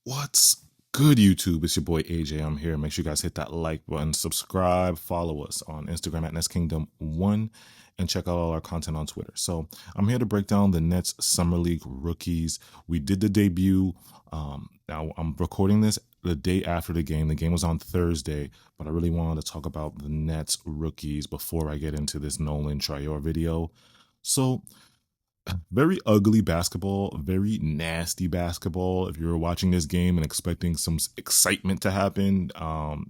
What's good, YouTube? It's your boy AJ. I'm here. Make sure you guys hit that like button, subscribe, follow us on Instagram at NetsKingdom1, and check out all our content on Twitter. So I'm here to break down the Nets Summer League rookies. We did the debut. Now I'm recording this the day after the game. The game was on Thursday, but I really wanted to talk about the Nets rookies before I get into this Nolan Traore video. So very ugly basketball, very nasty basketball. If you were watching this game and expecting some excitement to happen,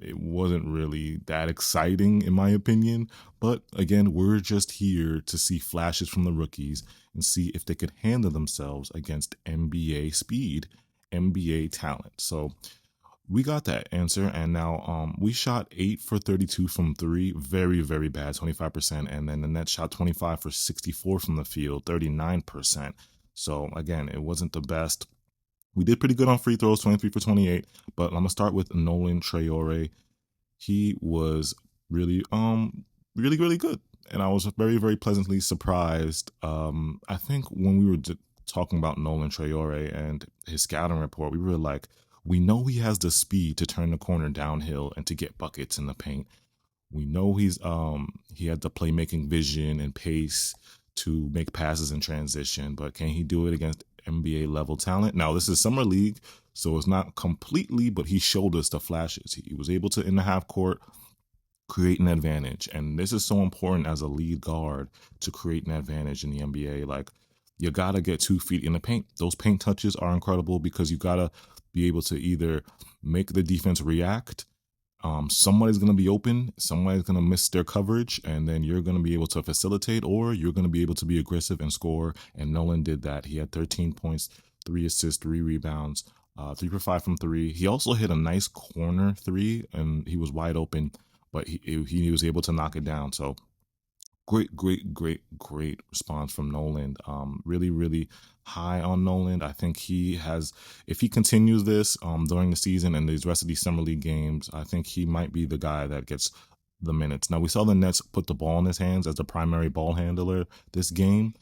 it wasn't really that exciting, in my opinion. But again, we're just here to see flashes from the rookies and see if they could handle themselves against NBA speed, NBA talent. So we got that answer, and now we shot 8 for 32 from 3, very bad, 25%, and then the Nets shot 25 for 64 from the field, 39%. So again, it wasn't the best. We did pretty good on free throws, 23 for 28, but I'm gonna start with Nolan Traore. He was really good, and I was very pleasantly surprised. I think when we were talking about Nolan Traore and his scouting report, we were like, we know he has the speed to turn the corner downhill and to get buckets in the paint. We know he had the playmaking vision and pace to make passes in transition, but can he do it against NBA level talent? Now, this is summer league, so it's not completely, but he showed us the flashes. He was able to, in the half court, create an advantage, and this is so important as a lead guard to create an advantage in the NBA. Like, you gotta get 2 feet in the paint. Those paint touches are incredible because you gotta be able to either make the defense react. Somebody's going to be open, somebody's going to miss their coverage, and then you're going to be able to facilitate, or you're going to be able to be aggressive and score. And Nolan did that. He had 13 points, 3 assists, 3 rebounds, 3 for 5 from 3. He also hit a nice corner 3, and he was wide open, but he was able to knock it down. So great response from Nolan. Really high on Nolan. I think he has, if he continues this during the season and these rest of these summer league games, I think he might be the guy that gets the minutes. Now, we saw the Nets put the ball in his hands as the primary ball handler this game.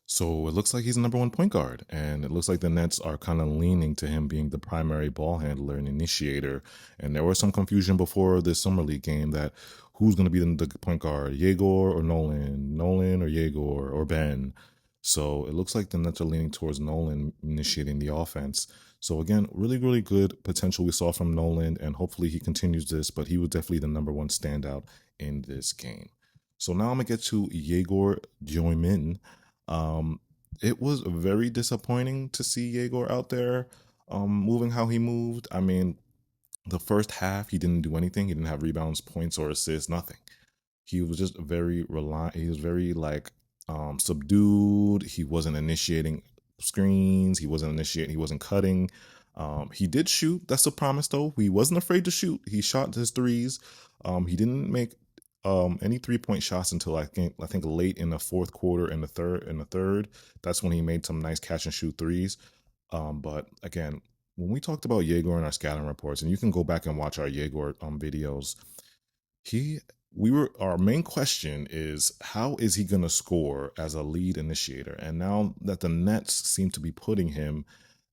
So it looks like he's the number 1 point guard, and it looks like the Nets are kind of leaning to him being the primary ball handler and initiator. And there was some confusion before this summer league game that who's going to be the point guard, Yegor or Nolan or Yegor or Ben. So it looks like the Nets are leaning towards Nolan initiating the offense. So again, really good potential we saw from Nolan, and hopefully he continues this, but he was definitely the number 1 standout in this game. So now I'm going to get to Yegor Joymin. It was very disappointing to see Yegor out there moving how he moved. I mean, the first half, he didn't do anything. He didn't have rebounds, points, or assists, nothing. He was just very reliant. He was very subdued. He wasn't initiating screens. He wasn't cutting. He did shoot. That's a promise, though. He wasn't afraid to shoot. He shot his threes. He didn't make any 3-point shots until I think late in the fourth quarter and the third. That's when he made some nice catch and shoot threes. But again, when we talked about Yegor in our scouting reports, and you can go back and watch our Yegor videos, our main question is, how is he going to score as a lead initiator? And now that the Nets seem to be putting him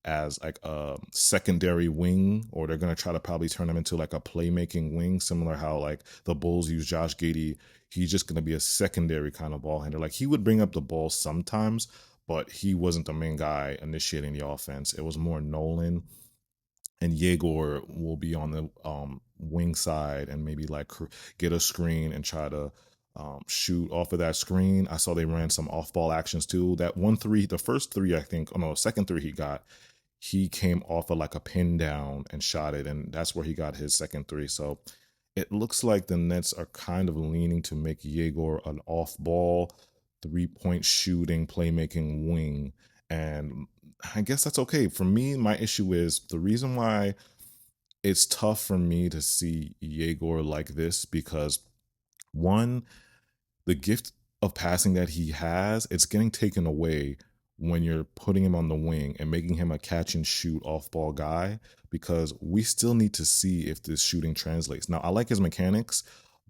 as like a secondary wing, or they're going to try to probably turn him into like a playmaking wing, similar how like the Bulls use Josh Giddey. He's just going to be a secondary kind of ball handler. Like, he would bring up the ball sometimes, but he wasn't the main guy initiating the offense. It was more Nolan, and Yegor will be on the wing side and maybe like get a screen and try to shoot off of that screen. I saw they ran some off-ball actions too. That 1-3, the first 3, I think, second 3 he got, he came off of like a pin down and shot it, and that's where he got his second 3. So it looks like the Nets are kind of leaning to make Yegor an off-ball, 3-point shooting, playmaking wing. And I guess that's okay. For me, my issue is the reason why it's tough for me to see Yegor like this, because one, the gift of passing that he has, it's getting taken away when you're putting him on the wing and making him a catch and shoot off ball guy, because we still need to see if this shooting translates. Now, I like his mechanics,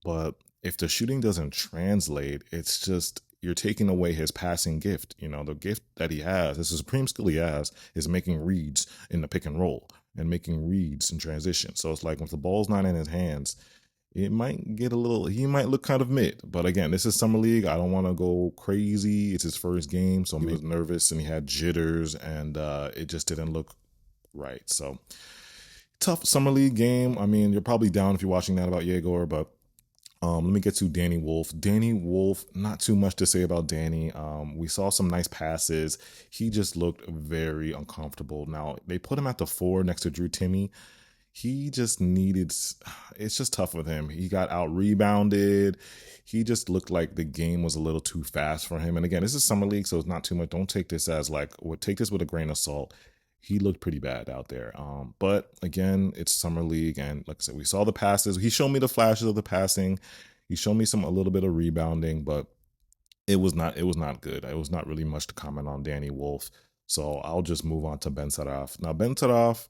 but if the shooting doesn't translate, it's just, you're taking away his passing gift. You know, the gift that he has, this is a supreme skill he has, is making reads in the pick and roll and making reads in transition. So it's like, if the ball's not in his hands, it might get a little, he might look kind of mid. But again, this is summer league. I don't want to go crazy. It's his first game, so he was nervous and he had jitters, and it just didn't look right. So tough summer league game. I mean, you're probably down if you're watching that about Yegor, but let me get to Danny Wolf. Danny Wolf, not too much to say about Danny. We saw some nice passes. He just looked very uncomfortable. Now, they put him at the 4 next to Drew Timmy. He just needed, it's just tough with him. He got out rebounded. He just looked like the game was a little too fast for him. And again, this is summer league, so it's not too much. Don't take this as like, take this with a grain of salt. He looked pretty bad out there. But again, it's summer league, and like I said, we saw the passes. He showed me the flashes of the passing. He showed me a little bit of rebounding, but it was not good. It was not really much to comment on Danny Wolf. So I'll just move on to Ben Saraf. Now, Ben Saraf,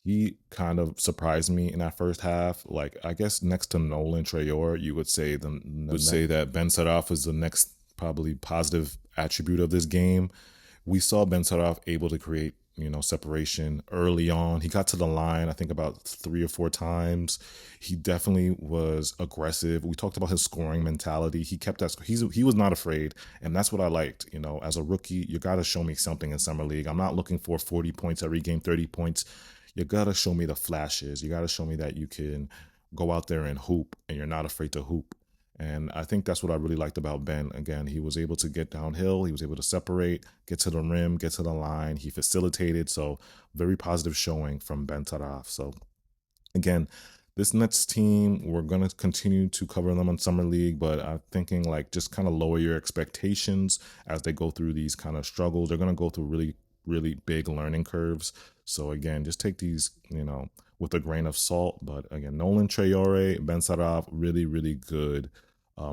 he kind of surprised me in that first half. Like, I guess next to Nolan Traore, you would say that Ben Saraf is the next probably positive attribute of this game. We saw Ben Saraf able to create, separation early on. He got to the line, I think, about 3 or 4 times. He definitely was aggressive. We talked about his scoring mentality. He kept that. He was not afraid, and that's what I liked. As a rookie, you got to show me something in summer league. I'm not looking for 40 points every game, 30 points. You got to show me the flashes. You got to show me that you can go out there and hoop, and you're not afraid to hoop. And I think that's what I really liked about Ben. Again, he was able to get downhill. He was able to separate, get to the rim, get to the line. He facilitated. So very positive showing from Ben Saraf. So again, this Nets team, we're going to continue to cover them on Summer League, but I'm thinking like just kind of lower your expectations as they go through these kind of struggles. They're going to go through really, really big learning curves. So again, just take these, with a grain of salt. But again, Nolan Traore, Ben Saraf, really, really good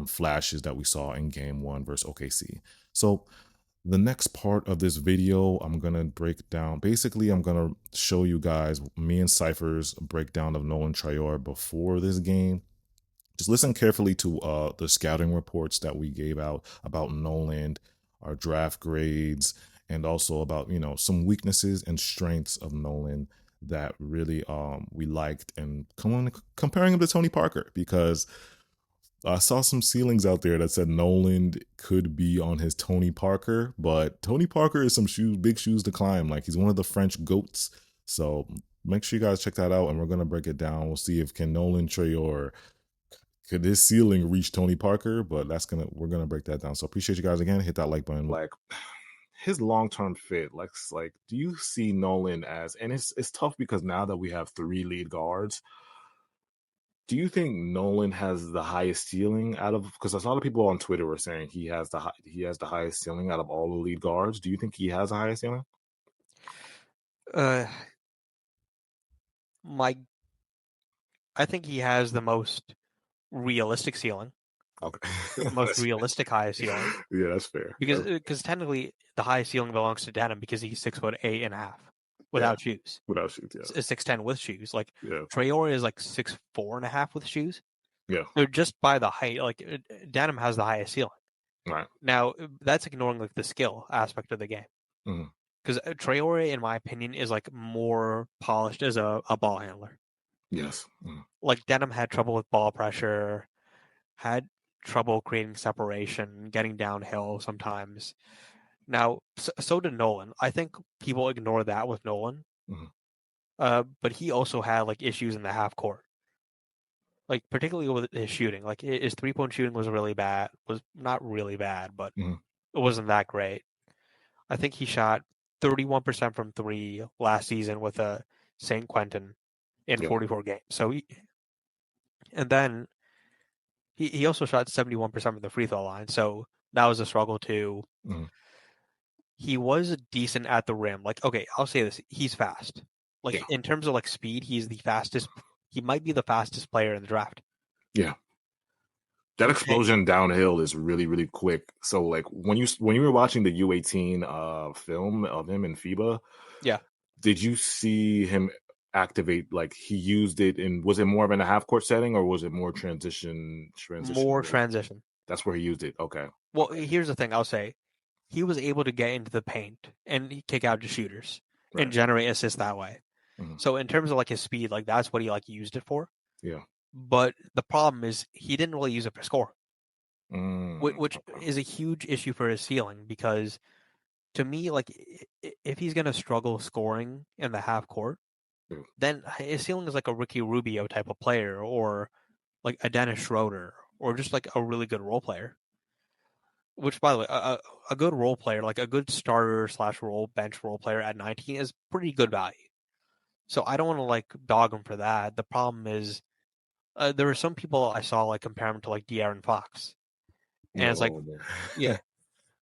flashes that we saw in game 1 versus OKC. So the next part of this video, I'm going to break down. Basically, I'm going to show you guys me and Cypher's breakdown of Nolan Traore before this game. Just listen carefully to the scouting reports that we gave out about Nolan, our draft grades, and also about, some weaknesses and strengths of Nolan that really we liked, and comparing him to Tony Parker, because I saw some ceilings out there that said Nolan could be on his Tony Parker, but Tony Parker is big shoes to climb. Like, he's one of the French GOATs. So make sure you guys check that out, and we're going to break it down. We'll see if Nolan Traore, could his ceiling reach Tony Parker, but we're going to break that down. So appreciate you guys again. Hit that like button. Like, his long-term fit, like do you see Nolan as, and it's tough because now that we have 3 lead guards, do you think Nolan has the highest ceiling out of, because a lot of people on Twitter were saying he has the highest ceiling out of all the lead guards. Do you think he has the highest ceiling? I think he has the most realistic ceiling. Okay. The most realistic highest ceiling. Yeah, that's fair. Because technically the highest ceiling belongs to Denim because he's 6'8.5" without shoes. Without shoes, yeah. 6'10" with shoes. Like, yeah. Traore is like 6'4.5" with shoes. Yeah. So just by the height, like, Denim has the highest ceiling. Right. Now that's ignoring like the skill aspect of the game. Because Traore, in my opinion, is like more polished as a ball handler. Yes. Like, Denim had trouble with ball pressure, had trouble creating separation, getting downhill sometimes. Now, so did Nolan. I think people ignore that with Nolan. But he also had like issues in the half court. Like, particularly with his shooting. Like, his 3-point shooting was really bad. Was not really bad, but it wasn't that great. I think he shot 31% from 3 last season with St. Quentin in 44 games. So and then he also shot 71% from the free throw line. So that was a struggle too. He was decent at the rim. Like, okay, I'll say this: he's fast. Like, in terms of like speed, he's the fastest. He might be the fastest player in the draft. Yeah. That explosion downhill is really, really quick. So like when you were watching the U18 film of him in FIBA, did you see him activate, like he used it in, was it more of in a half court setting or was it more transition? More transition. That's where he used it. Okay. Well, here's the thing. I'll say he was able to get into the paint and kick out to shooters and Right. generate assists that way. Hmm. So in terms of like his speed, like that's what he like used it for. Yeah. But the problem is he didn't really use it for score, which Okay. is a huge issue for his ceiling because to me, like if he's gonna struggle scoring in the half court, Yeah. then his ceiling is like a Ricky Rubio type of player or like a Dennis Schroeder or just like a really good role player. Which, by the way, a good role player, like a good starter slash role bench role player at 19 is pretty good value. So I don't want to like dog him for that. The problem is there were some people I saw like compare him to like De'Aaron Fox, and it's like, No, man. yeah.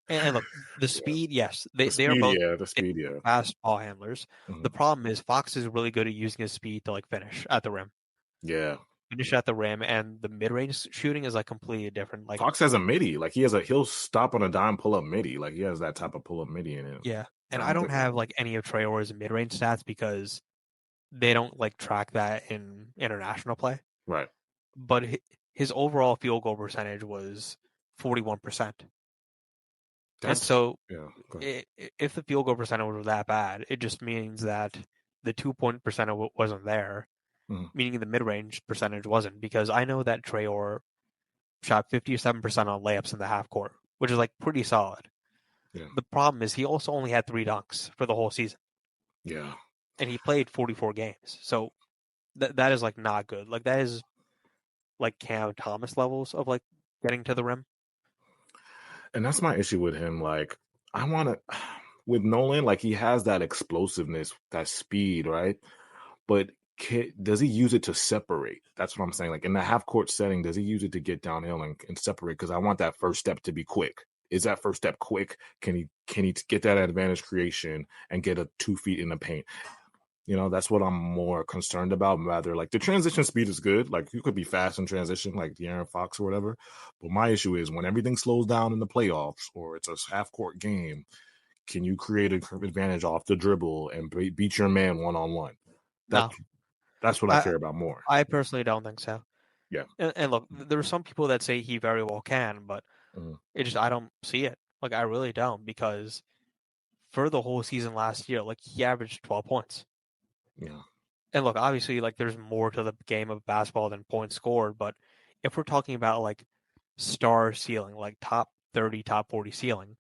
And look, the Yeah. speed, yes, The they are speed, both yeah. The speed, yeah. fast ball handlers. Hmm. The problem is Fox is really good at using his speed to like finish at the rim, Yeah. and the mid range shooting is like completely different. Like, Fox has a midi. Like he'll stop on a dime, pull up midi. Like he has that type of pull up midi in it. yeah, and I I'm don't different. have like any of Traore's mid range stats because they don't like track that in international play. Right. But his overall field goal percentage was 41%. And That's so yeah. Go ahead. if the field goal percentage was that bad, it just means that the 2 point percentage wasn't there, Mhm. meaning the mid range percentage wasn't. Because I know that Traore shot 57% on layups in the half court, which is like pretty solid. Yeah. The problem is he also only had 3 dunks for the whole season, Yeah. and he played 44 games. So that is like not good. Like that is like Cam Thomas levels of like getting to the rim. And that's my issue with him. Like, I want to, with Nolan, like, he has that explosiveness, that speed, right? But does he use it to separate? That's what I'm saying. Like, in the half court setting, does he use it to get downhill and separate? Because I want that first step to be quick. Is that first step quick? Can he get that advantage creation and get a 2 feet in the paint? That's what I'm more concerned about. Rather, like the transition speed is good. Like you could be fast in transition, like De'Aaron Fox or whatever. But my issue is when everything slows down in the playoffs or it's a half court game, can you create an advantage off the dribble and beat your man one on one? That's No, that's what I I care about more. I personally don't think so. Yeah. And look, there are some people that say he very well can, but Mhm. I don't see it. Like I really don't because for the whole season last year, like he averaged 12 points. Yeah. And look, obviously, like there's more to the game of basketball than points scored, but if we're talking about like star ceiling, like top 30, top 40 ceiling,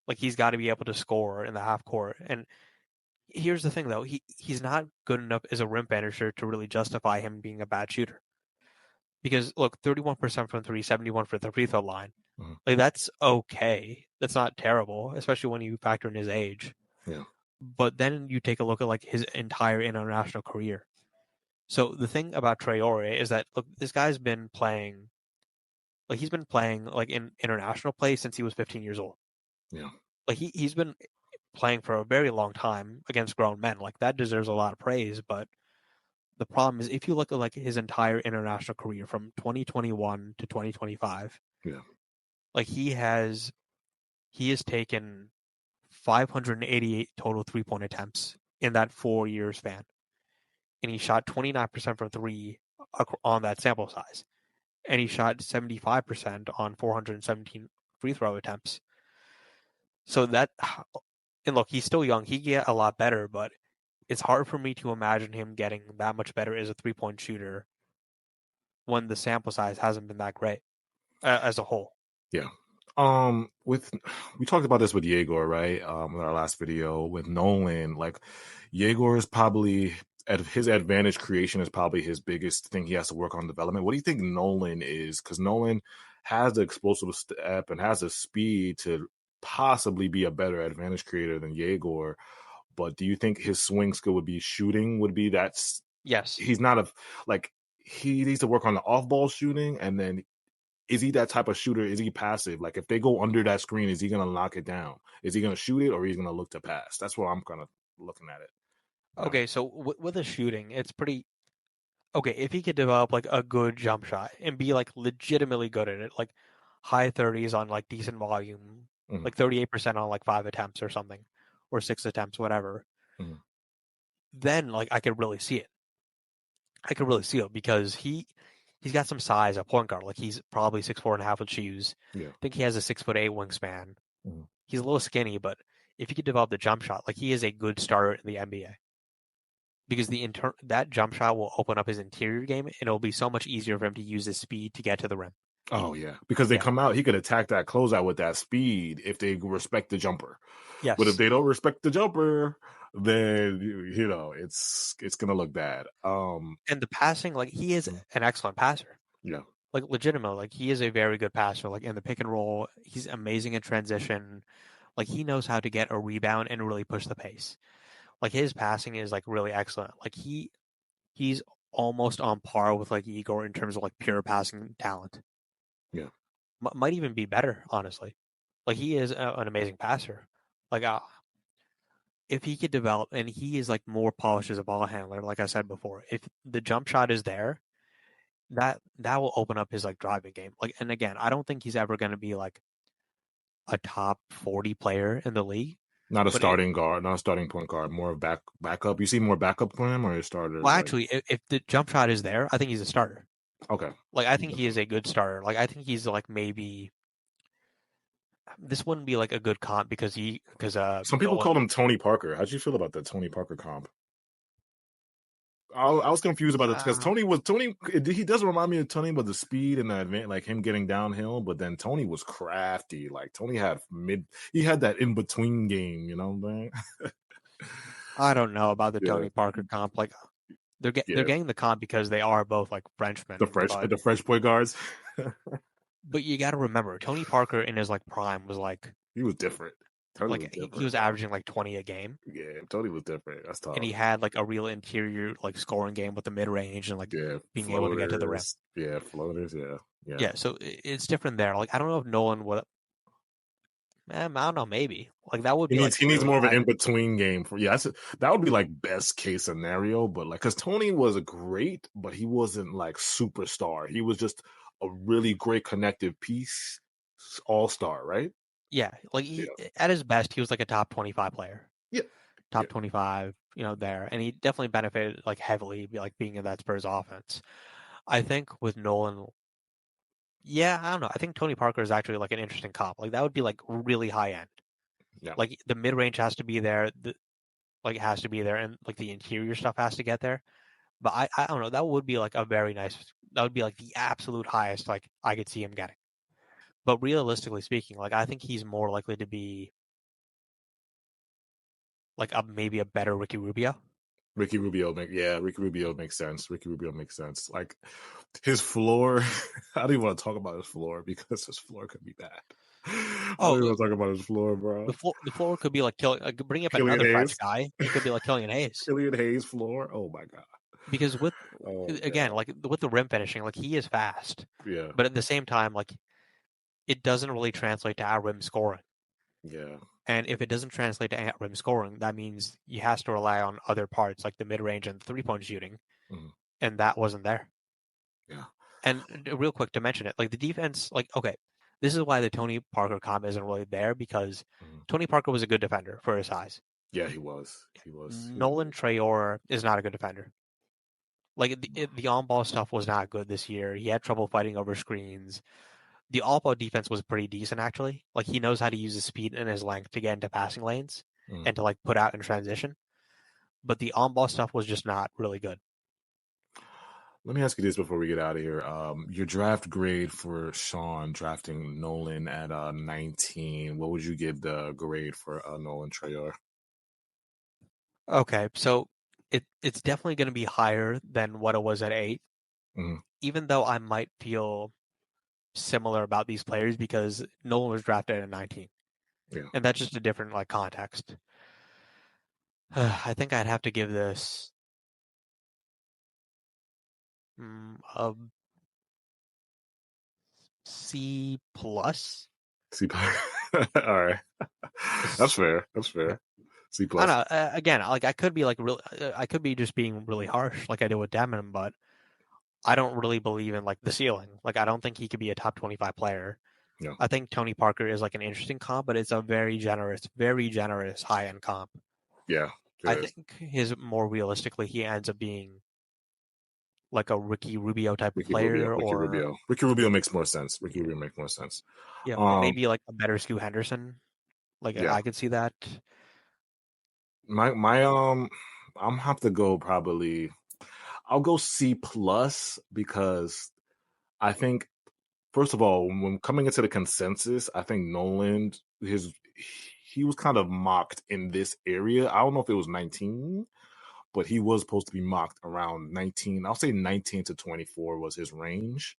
like he's got to be able to score in the half court. And here's the thing though, he's not good enough as a rim finisher to really justify him being a bad shooter. Because look, 31% from three, 71 for the free throw line. Mhm. Like that's okay. That's not terrible, especially when you factor in his age. Yeah. But then you take a look at like his entire international career. So the thing about Traore is that look, this guy's been playing like he's been playing like in international play since he was 15 years old. Yeah. Like he's been playing for a very long time against grown men. Like that deserves a lot of praise, but the problem is if you look at like his entire international career from 2021 to 2025, Yeah. like he has taken 588 total 3 point attempts in that 4 year span, and he shot 29% from three on that sample size, and he shot 75% on 417 free throw attempts. So that, and look, he's still young. He can get a lot better, but it's hard for me to imagine him getting that much better as a 3 point shooter when the sample size hasn't been that great as a whole. Yeah. With we talked about this with Yegor, right? In our last video with Nolan, like Yegor is probably at his advantage creation is probably his biggest thing he has to work on development. What do you think Nolan is? Because Nolan has the explosive step and has the speed to possibly be a better advantage creator than Yegor. But do you think his swing skill would be shooting? Would be that's Yes. he's not a like he needs to work on the off ball shooting and then is he that type of shooter? Is he passive? Like if they go under that screen, is he going to lock it down? Is he going to shoot it or is he going to look to pass? That's what I'm kind of looking at it. Okay, so with the shooting, it's pretty okay if he could develop like a good jump shot and be like legitimately good at it, like high 30s on like decent volume, Mhm, like 38% on like 5 attempts or something, or 6 attempts, whatever. mhm, Then like I could really see it. I could really see it because he's got some size at point guard. Like he's probably 6'4.5" with shoes. Yeah. I think he has a 6'8" wingspan. Mhm. He's a little skinny, but if he could develop the jump shot, like he is a good starter in the NBA. Because that jump shot will open up his interior game, and it'll be so much easier for him to use his speed to get to the rim. Oh yeah, because they Yeah. come out, he could attack that closeout with that speed if they respect the jumper. But if Yes. they don't respect the jumper, then it's gonna look bad. And the passing, like he is an excellent passer. Yeah, Like legitimately, like he is a very good passer. Like in the pick and roll, he's amazing in transition. Like he knows how to get a rebound and really push the pace. Like his passing is like really excellent. Like he's almost on par with like Igor in terms of like pure passing talent. yeah, Might even be better, honestly. Like he is an amazing passer. Like if he could develop, and he is like more polished as a ball handler, like I said before. If the jump shot is there, that will open up his like driving game. Like, and again, I don't think he's ever going to be like a top 40 player in the league. not a But starting guard, not a starting point guard, more of backup. You see more backup for him or a starter? well, Like actually, if the jump shot is there, I think he's a starter. okay, Like, I think he is a good starter. Like, I think he's like maybe this wouldn't be like a good comp because some people Nolan. called him Tony Parker. How'd you feel about that Tony Parker comp? I was confused about it because Tony. He does remind me of Tony, but the speed and the advance, like him getting downhill. But then Tony was crafty. Like Tony he had that in between game. You know what I'm saying? I don't know about the Yeah, Tony Parker comp. Like, they're yeah. getting the comp because they are both like Frenchmen, The French point guards. but you got to remember Tony Parker in his like prime was He was different. Tony was like he different, was bro. averaging like 20 a game, Yeah, Tony was different. That's and tough. he had like a real interior like scoring game with the mid range and like Yeah, being able to get to the rim. floaters. Yeah, floaters. Yeah, yeah. Yeah, so it's different there. Like I don't know if Nolan would. I don't know. Maybe like that would be like He needs really more of an high. in between game for that would be like best case scenario. But like, because Tony was a great, but he wasn't like superstar. He was just a really great connective piece, all star, right? Yeah, like Yeah, at his best, he was like a top 25 player, yeah, yeah. top 25, there, and he definitely benefited like heavily, like being in that Spurs offense. I think with Nolan, yeah, I don't know. I think Tony Parker is actually like an interesting comp. Like that would be like really high end. Yeah. Like the mid range has to be there. Like it has to be there, and like the interior stuff has to get there. But I don't know. That would be like a very nice. That would be like the absolute highest like I could see him getting. But realistically speaking, like I think he's more likely to be like maybe a better Ricky Rubio. Ricky Rubio makes sense. Ricky Rubio makes sense. Like his floor, I don't even want to talk about his floor because his floor could be bad. I don't Oh, even want to talk about his floor, bro. the floor could be like bringing up Killian another French Hayes. guy. It could be like Killian Hayes Killian Hayes floor. Oh my god. because with Oh again god. like with the rim finishing, like he is fast, Yeah. but at the same time, like it doesn't really translate to out rim scoring. Yeah. And if it doesn't translate to out rim scoring, that means he has to rely on other parts like the mid range and 3-point shooting, Mhm. and that wasn't there. Yeah. And real quick to mention it, like the defense, like okay, this is why the Tony Parker comp isn't really there because Mhm. Tony Parker was a good defender for his size. Yeah, he was. He was. He was Nolan Traore is not a good defender. Like the on-ball stuff was not good this year. He had trouble fighting over screens. The all-ball defense was pretty decent actually. Like he knows how to use his speed and his length to get into passing lanes Mhm. and to like put out in transition. But the on-ball stuff was just not really good. Let me ask you this before we get out of here. Your draft grade for Sean drafting Nolan at 19. What would you give the grade for Nolan Traore? Okay, so it's definitely going to be higher than what it was at 8. Mhm. Even though I might feel similar about these players because Nolan was drafted at 19. Yeah. And that's just a different like context. I think I'd have to give this a C plus. C plus. All right. That's fair. That's Yeah. fair. C I plus. don't know. Again, like I could be like real. I could be just being really harsh, like I did with Demon, but I don't really believe in like the ceiling. Like I don't think he could be a top 25 player. Yeah. I think Tony Parker is like an interesting comp, but it's a very generous high end comp. Yeah. It I is. think his more realistically, he ends up being like a Ricky Rubio type of Ricky Rubio. player, Ricky or Rubio. Ricky Rubio makes more sense. Ricky Rubio makes more sense. yeah, Um, maybe like a better Scoot Henderson. Like yeah. I could see that. My I'm have to go probably. I'll go C plus because I think first of all, when coming into the consensus, I think Nolan he was kind of mocked in this area. I don't know if it was 19, but he was supposed to be mocked around 19. I'll say 19 to 24 was his range.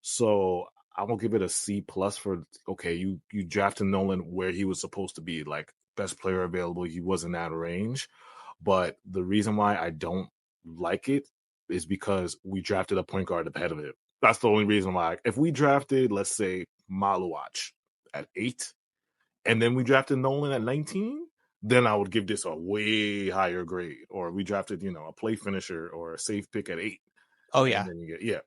So I will give it a C plus for okay, you drafted Nolan where he was supposed to be, like best player available. He was in that range. But the reason why I don't like it is because we drafted a point guard ahead of it. That's the only reason why. If we drafted, let's say, Maluach at 8, and then we drafted Nolan at 19, then I would give this a way higher grade. Or we drafted, a play finisher or a safe pick at 8, Oh and yeah, then you get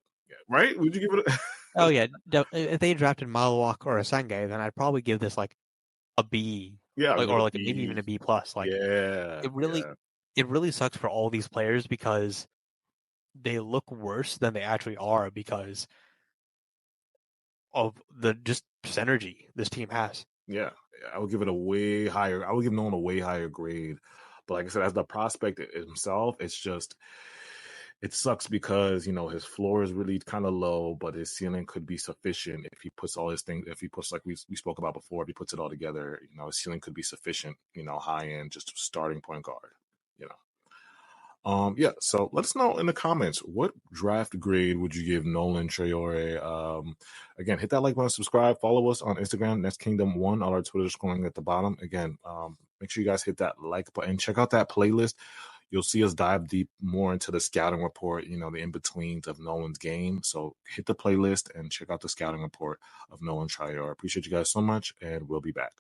right? Would you give it? oh yeah. If they drafted Malawak or Asenge, then I'd probably give this like a B, Yeah, I'll like give it or a like maybe even B. a B plus. Like Yeah, it really, yeah, it really sucks for all these players because they look worse than they actually are because of the just synergy this team has. yeah. I would give it a way higher. I would give Nolan a way higher grade. But like I said, as the prospect himself, it's just it sucks because his floor is really kind of low, but his ceiling could be sufficient if he puts all his things. If he puts like we spoke about before, if he puts it all together, his ceiling could be sufficient. High end, just starting point guard. You know. Yeah, so let us know in the comments what draft grade would you give Nolan Traore? Again, hit that like button, subscribe, follow us on Instagram, Next Kingdom One. All our Twitter scrolling at the bottom. Again, make sure you guys hit that like button. Check out that playlist. You'll see us dive deep more into the scouting report, the in betweens of Nolan's game. So hit the playlist and check out the scouting report of Nolan Traore. Appreciate you guys so much, and we'll be back.